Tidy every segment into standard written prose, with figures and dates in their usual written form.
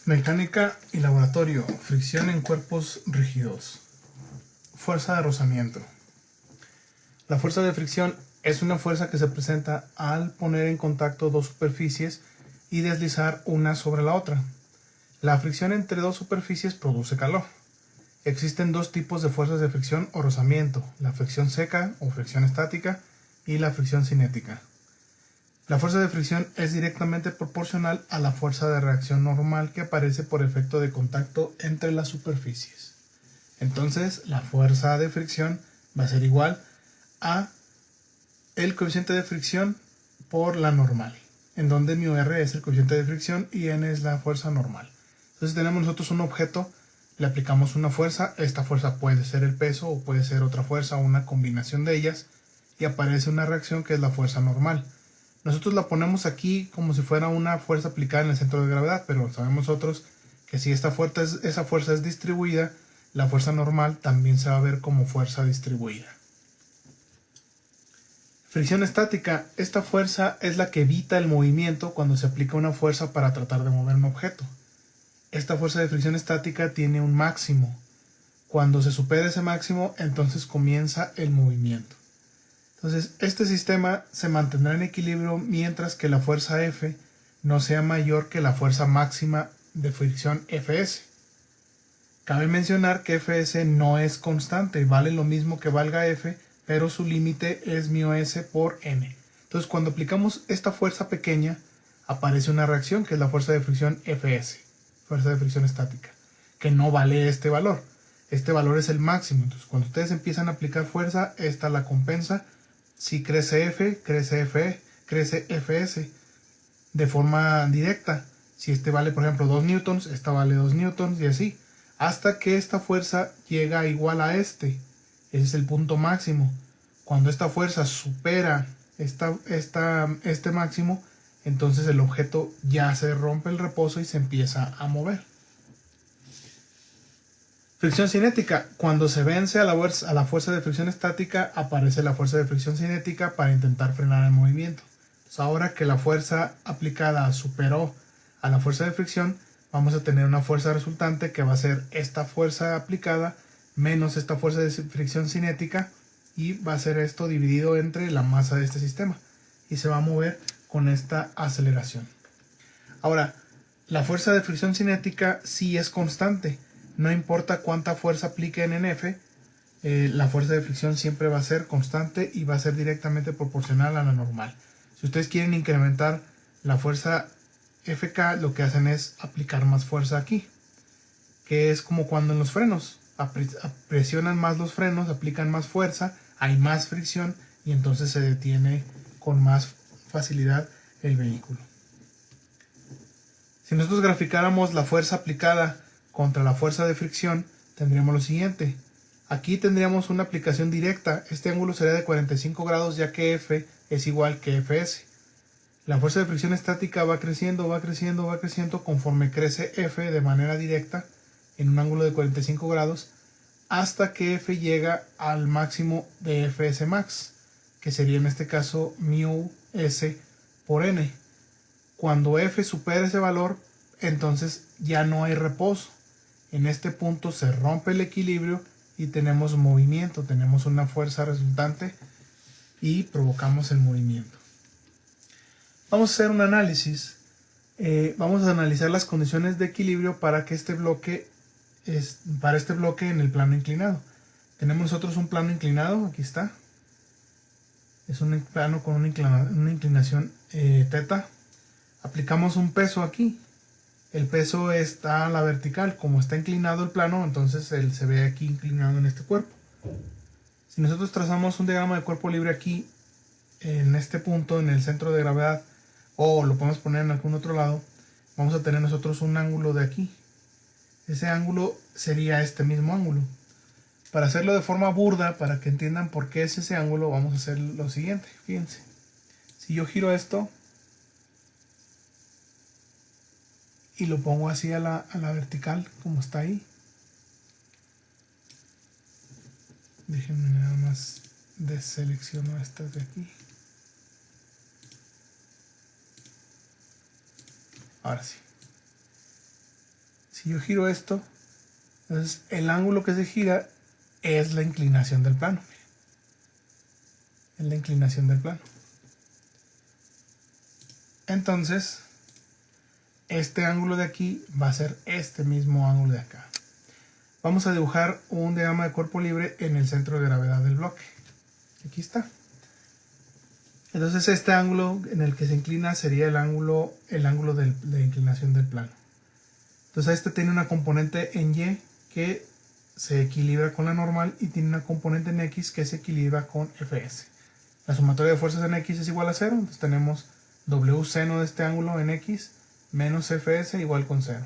Mecánica y laboratorio. Fricción en cuerpos rígidos. Fuerza de rozamiento. La fuerza de fricción es una fuerza que se presenta al poner en contacto dos superficies y deslizar una sobre la otra. La fricción entre dos superficies produce calor. Existen dos tipos de fuerzas de fricción o rozamiento: la fricción seca o fricción estática y la fricción cinética. La fuerza de fricción es directamente proporcional a la fuerza de reacción normal que aparece por efecto de contacto entre las superficies. Entonces, la fuerza de fricción va a ser igual a el coeficiente de fricción por la normal, en donde μr es el coeficiente de fricción y n es la fuerza normal. Entonces tenemos nosotros un objeto, le aplicamos una fuerza, esta fuerza puede ser el peso o puede ser otra fuerza o una combinación de ellas, y aparece una reacción que es la fuerza normal. Nosotros la ponemos aquí como si fuera una fuerza aplicada en el centro de gravedad, pero sabemos nosotros que si esa fuerza es distribuida, la fuerza normal también se va a ver como fuerza distribuida. Fricción estática. Esta fuerza es la que evita el movimiento cuando se aplica una fuerza para tratar de mover un objeto. Esta fuerza de fricción estática tiene un máximo. Cuando se supera ese máximo, entonces comienza el movimiento. Entonces, este sistema se mantendrá en equilibrio mientras que la fuerza F no sea mayor que la fuerza máxima de fricción Fs. Cabe mencionar que Fs no es constante, vale lo mismo que valga F, pero su límite es μs por n. Entonces, cuando aplicamos esta fuerza pequeña, aparece una reacción que es la fuerza de fricción Fs, fuerza de fricción estática, que no vale este valor. Este valor es el máximo. Entonces, cuando ustedes empiezan a aplicar fuerza, esta la compensa. Si crece F, crece Fs de forma directa. Si este vale, por ejemplo, 2 newtons, esta vale 2 newtons y así. Hasta que esta fuerza llega igual a este. Ese es el punto máximo. Cuando esta fuerza supera este máximo, entonces el objeto ya se rompe el reposo y se empieza a mover. Fricción cinética. Cuando se vence a la fuerza de fricción estática, aparece la fuerza de fricción cinética para intentar frenar el movimiento. Entonces, ahora que la fuerza aplicada superó a la fuerza de fricción, vamos a tener una fuerza resultante que va a ser esta fuerza aplicada menos esta fuerza de fricción cinética, y va a ser esto dividido entre la masa de este sistema y se va a mover con esta aceleración. Ahora, la fuerza de fricción cinética sí es constante. No importa cuánta fuerza apliquen en F, la fuerza de fricción siempre va a ser constante y va a ser directamente proporcional a la normal. Si ustedes quieren incrementar la fuerza Fk, lo que hacen es aplicar más fuerza aquí, que es como cuando en los frenos presionan más los frenos, aplican más fuerza, hay más fricción y entonces se detiene con más facilidad el vehículo. Si nosotros graficáramos la fuerza aplicada contra la fuerza de fricción, tendríamos lo siguiente. Aquí tendríamos una aplicación directa. Este ángulo sería de 45 grados ya que F es igual que Fs. La fuerza de fricción estática va creciendo, va creciendo, va creciendo conforme crece F de manera directa en un ángulo de 45 grados hasta que F llega al máximo de Fs max, que sería en este caso μs por n. Cuando F supera ese valor, entonces ya no hay reposo. En este punto se rompe el equilibrio y tenemos movimiento, tenemos una fuerza resultante y provocamos el movimiento. Vamos a hacer un análisis. Vamos a analizar las condiciones de equilibrio para este bloque en el plano inclinado. Tenemos nosotros un plano inclinado, aquí está. Es un plano con una inclinación θ. Aplicamos un peso aquí. El peso está a la vertical. Como está inclinado el plano, entonces él se ve aquí inclinado en este cuerpo. Si nosotros trazamos un diagrama de cuerpo libre aquí, en este punto, en el centro de gravedad, o lo podemos poner en algún otro lado, vamos a tener nosotros un ángulo de aquí. Ese ángulo sería este mismo ángulo. Para hacerlo de forma burda, para que entiendan por qué es ese ángulo, vamos a hacer lo siguiente. Fíjense. Si yo giro esto y lo pongo así a la vertical, como está ahí. Déjenme nada más deselecciono estas de aquí. Ahora sí. Si yo giro esto, entonces el ángulo que se gira es la inclinación del plano. Es la inclinación del plano. Entonces, este ángulo de aquí va a ser este mismo ángulo de acá. Vamos a dibujar un diagrama de cuerpo libre en el centro de gravedad del bloque. Aquí está. Entonces este ángulo en el que se inclina sería el ángulo de inclinación del plano. Entonces este tiene una componente en Y que se equilibra con la normal y tiene una componente en X que se equilibra con Fs. La sumatoria de fuerzas en X es igual a 0, entonces tenemos W seno de este ángulo en X menos Fs igual con 0.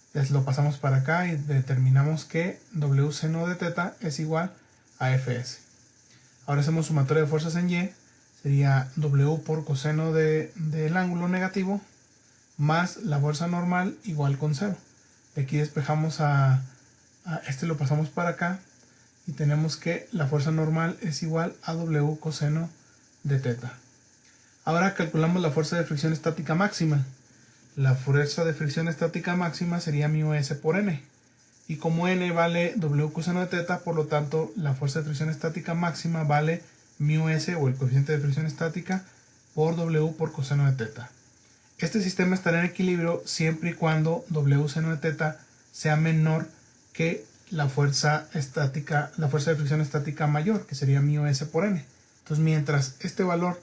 Entonces lo pasamos para acá y determinamos que W seno de teta es igual a Fs. Ahora hacemos sumatoria de fuerzas en Y, sería W por coseno del ángulo negativo más la fuerza normal igual con 0. De aquí despejamos a este, lo pasamos para acá y tenemos que la fuerza normal es igual a W coseno de teta. Ahora calculamos la fuerza de fricción estática máxima. La fuerza de fricción estática máxima sería μs por n. Y como n vale W coseno de teta, por lo tanto la fuerza de fricción estática máxima vale μs o el coeficiente de fricción estática por W por coseno de teta. Este sistema estará en equilibrio siempre y cuando W seno de teta sea menor que la fuerza de fricción estática mayor, que sería μs por n. Entonces mientras este valor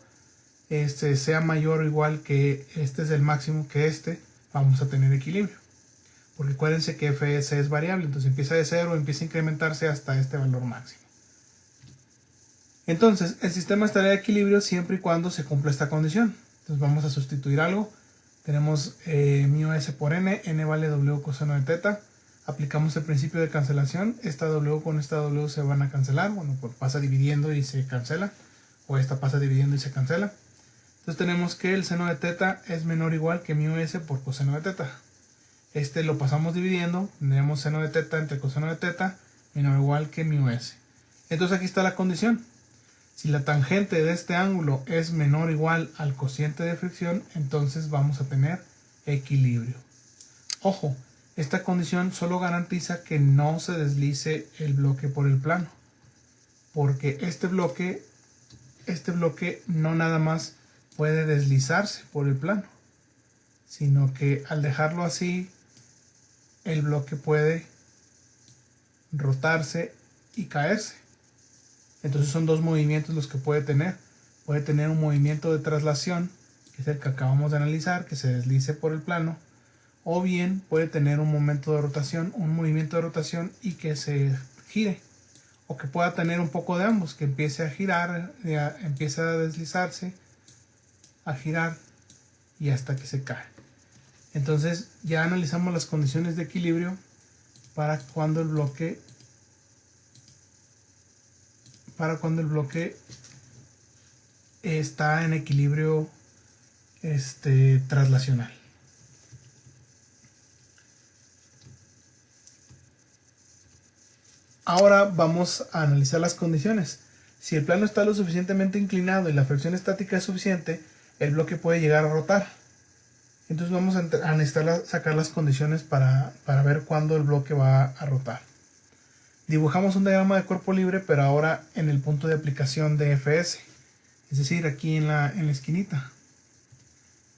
sea mayor o igual que este es el máximo que vamos a tener equilibrio. Porque acuérdense que Fs es variable, entonces empieza de 0, empieza a incrementarse hasta este valor máximo. Entonces el sistema estará en equilibrio siempre y cuando se cumpla esta condición. Entonces vamos a sustituir algo. Tenemos μs por n, n vale W coseno de teta. Aplicamos el principio de cancelación. Esta W con esta W se van a cancelar. Bueno, pues pasa dividiendo y se cancela. O esta pasa dividiendo y se cancela. Entonces tenemos que el seno de teta es menor o igual que μs por coseno de teta. Este lo pasamos dividiendo. Tendríamos seno de teta entre coseno de teta menor o igual que μs. Entonces aquí está la condición. Si la tangente de este ángulo es menor o igual al cociente de fricción, entonces vamos a tener equilibrio. Ojo, esta condición solo garantiza que no se deslice el bloque por el plano. Porque este bloque no nada más puede deslizarse por el plano, sino que al dejarlo así, el bloque puede rotarse y caerse. Entonces son dos movimientos los que puede tener. Puede tener un movimiento de traslación, que es el que acabamos de analizar, que se deslice por el plano, o bien puede tener un movimiento de rotación y que se gire, o que pueda tener un poco de ambos, que empiece a girar, empiece a deslizarse, a girar y hasta que se cae. Entonces ya analizamos las condiciones de equilibrio para cuando el bloque está en equilibrio traslacional. Ahora vamos a analizar las condiciones. Si el plano está lo suficientemente inclinado y la fricción estática es suficiente, el bloque puede llegar a rotar. Entonces vamos a necesitar sacar las condiciones para ver cuándo el bloque va a rotar. Dibujamos un diagrama de cuerpo libre, pero ahora en el punto de aplicación de Fs, es decir, aquí en la esquinita.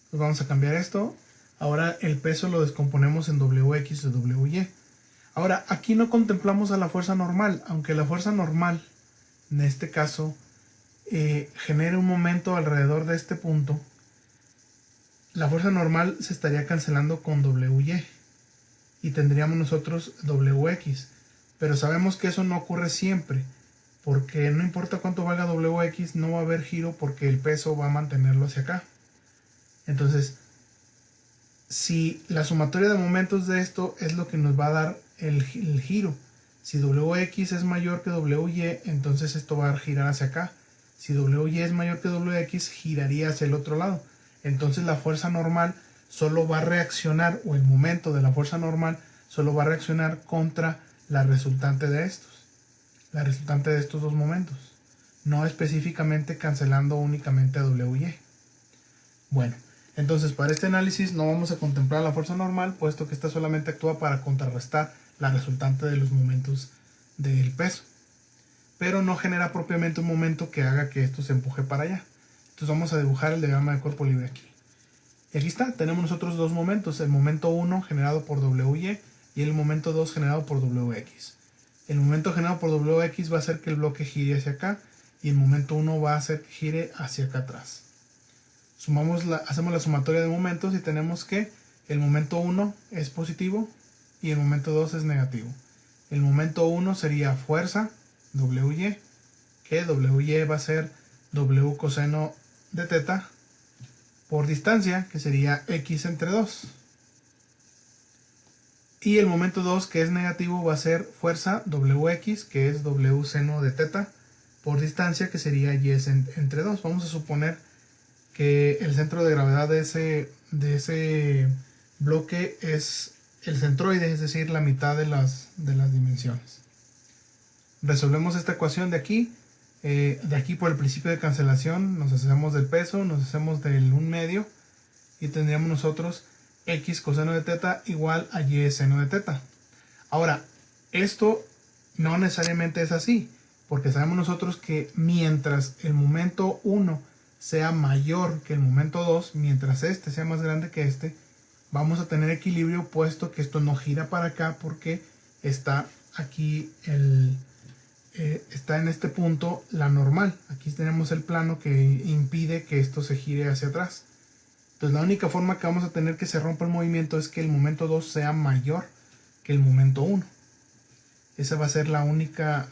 Entonces vamos a cambiar esto. Ahora el peso lo descomponemos en Wx y Wy. Ahora aquí no contemplamos a la fuerza normal, aunque la fuerza normal en este caso genere un momento alrededor de este punto. La fuerza normal se estaría cancelando con Wy y tendríamos nosotros Wx. Pero sabemos que eso no ocurre siempre, porque no importa cuánto valga Wx, no va a haber giro porque el peso va a mantenerlo hacia acá. Entonces, si la sumatoria de momentos de esto es lo que nos va a dar el giro, si Wx es mayor que Wy, entonces esto va a girar hacia acá. Si Wy es mayor que Wx, giraría hacia el otro lado. Entonces la fuerza normal solo va a reaccionar, o el momento de la fuerza normal solo va a reaccionar contra la resultante de estos dos momentos, no específicamente cancelando únicamente a Wy. Bueno, Entonces, para este análisis no vamos a contemplar la fuerza normal, puesto que esta solamente actúa para contrarrestar la resultante de los momentos del peso, pero no genera propiamente un momento que haga que esto se empuje para allá. Entonces vamos a dibujar el diagrama de cuerpo libre aquí. Y aquí está, tenemos nosotros dos momentos, el momento 1 generado por WY y el momento 2 generado por WX. El momento generado por WX va a hacer que el bloque gire hacia acá y el momento 1 va a hacer que gire hacia acá atrás. Hacemos la sumatoria de momentos y tenemos que el momento 1 es positivo y el momento 2 es negativo. El momento 1 sería fuerza, WY, que WY va a ser W coseno de teta por distancia, que sería X entre 2. Y el momento 2, que es negativo, va a ser fuerza WX, que es W seno de teta por distancia, que sería Y entre 2. Vamos a suponer que el centro de gravedad de ese bloque es el centroide, es decir, la mitad de las dimensiones. Resolvemos esta ecuación de aquí por el principio de cancelación, nos hacemos del peso, nos hacemos del 1/2 y tendríamos nosotros X coseno de teta igual a Y seno de teta. Ahora, esto no necesariamente es así, porque sabemos nosotros que mientras el momento 1 sea mayor que el momento 2, mientras este sea más grande que este, vamos a tener equilibrio, puesto que esto no gira para acá porque está aquí está en este punto la normal. Aquí tenemos el plano que impide que esto se gire hacia atrás. Entonces la única forma que vamos a tener que se rompa el movimiento es que el momento 2 sea mayor que el momento 1. Esa va a ser la única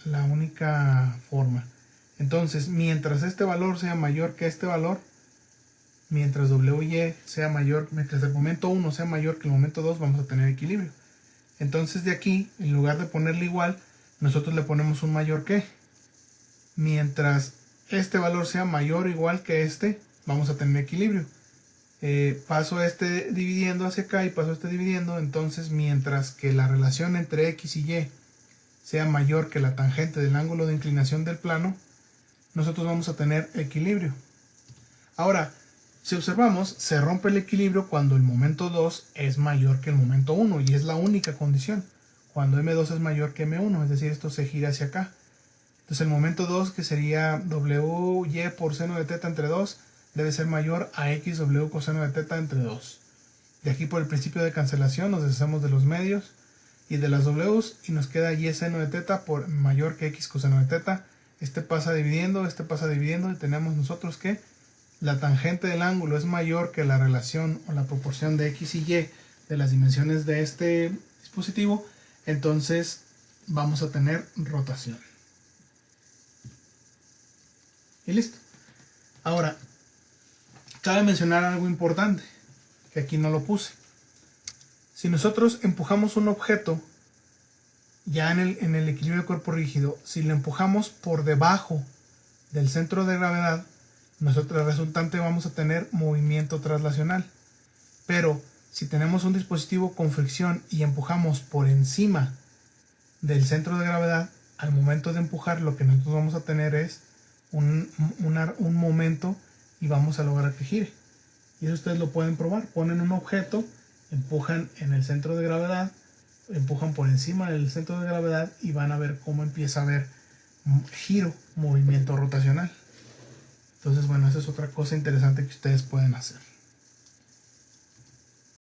forma. Entonces, mientras este valor sea mayor que este valor, mientras WY sea mayor, mientras el momento 1 sea mayor que el momento 2, vamos a tener equilibrio. Entonces de aquí, en lugar de ponerle igual, nosotros le ponemos un mayor que. Mientras este valor sea mayor o igual que este, vamos a tener equilibrio. Paso este dividiendo hacia acá y paso este dividiendo, entonces mientras que la relación entre X y Y sea mayor que la tangente del ángulo de inclinación del plano, nosotros vamos a tener equilibrio. Ahora, si observamos, se rompe el equilibrio cuando el momento 2 es mayor que el momento 1 y es la única condición. Cuando M2 es mayor que M1, es decir, esto se gira hacia acá. Entonces el momento 2, que sería WY por seno de teta entre 2, debe ser mayor a XW coseno de teta entre 2. De aquí por el principio de cancelación nos deshacemos de los medios y de las W's y nos queda Y seno de teta por mayor que X coseno de teta. Este pasa dividiendo y tenemos nosotros que la tangente del ángulo es mayor que la relación o la proporción de X y Y de las dimensiones de este dispositivo, entonces vamos a tener rotación. Y listo. Ahora, cabe mencionar algo importante, que aquí no lo puse. Si nosotros empujamos un objeto, ya en el equilibrio de cuerpo rígido, si lo empujamos por debajo del centro de gravedad, nosotros resultante vamos a tener movimiento traslacional. Pero si tenemos un dispositivo con fricción y empujamos por encima del centro de gravedad, al momento de empujar lo que nosotros vamos a tener es un momento y vamos a lograr que gire. Y eso ustedes lo pueden probar. Ponen un objeto, empujan en el centro de gravedad, empujan por encima del centro de gravedad y van a ver cómo empieza a haber giro, movimiento rotacional. Entonces, bueno, esa es otra cosa interesante que ustedes pueden hacer.